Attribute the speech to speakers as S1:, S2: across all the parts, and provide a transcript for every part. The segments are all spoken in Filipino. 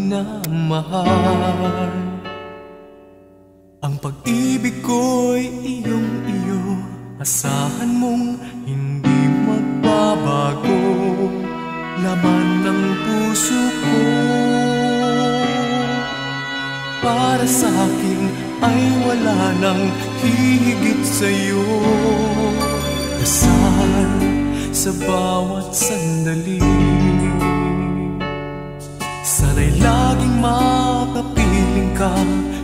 S1: minamahal. Ang pag-ibig ko'y iyong-iyo, asahan mong hindi magbabago. Laman ng puso ko para sa akin ay wala nang hihigit sa'yo. Dasal sa bawat sandali, sana'y laging makapiling ka.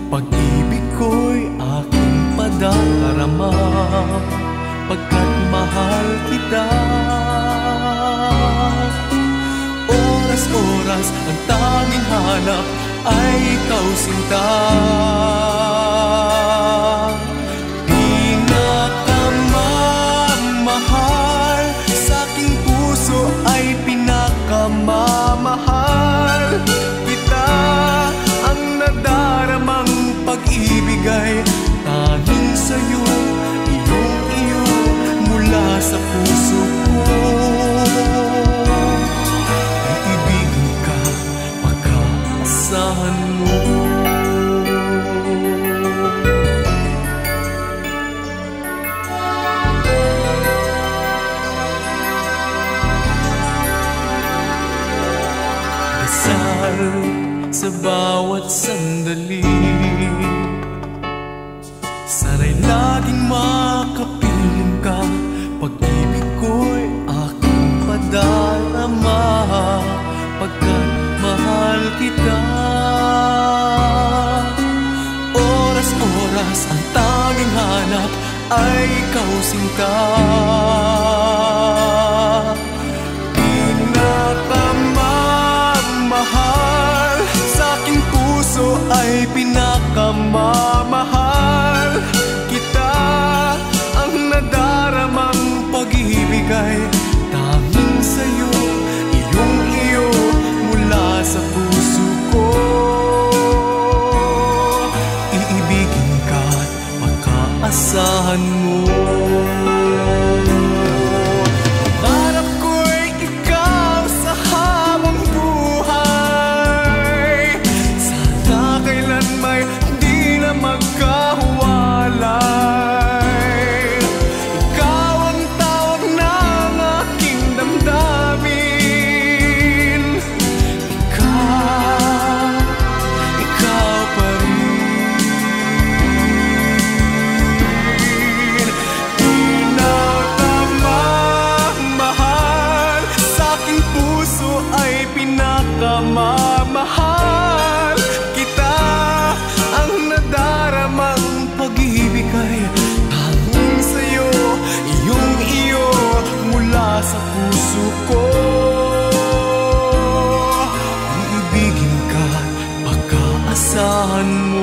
S1: Pag-ibig ko'y aking padarama, pagkat mahal kita. Oras-oras ang tanging hanap ay ikaw, sinta. Pinakamamahal sa aking puso ay pinakamamahal kita. Ang nadaramang pag-ibig ay tanging sa'yo, iyong-iyo mula sa puso ko. Iibigin ka, pagkaasahan mo. Dasal sa bawat sandali, sana'y laging makapiling ka. Pag-ibig ko'y aking padarama, pagkat mahal kita. Oras-oras ang tanging hanap ay ikaw, sinta. Pinakamamahal sa aking puso ay pinakamamahal kita. Ang nadaramang pag-ibig ay tanging sa'yo, iyong-iyo mula sa puso ko. Iibigin ka at pagkaasahan mo. Pangarap ko'y ikaw sa habang buhay, sana kailan may di na magkahuwalay. Ikaw ang tawag ng aking damdamin. Ikaw pa rin. Pinakamamahal sa aking puso ay pinakamamahal kita. Ang nadaramang pag-ibig ay tanging sa'yo, iyong-iyo mula sa puso ko. Iibigin ka, pagkaasahan mo.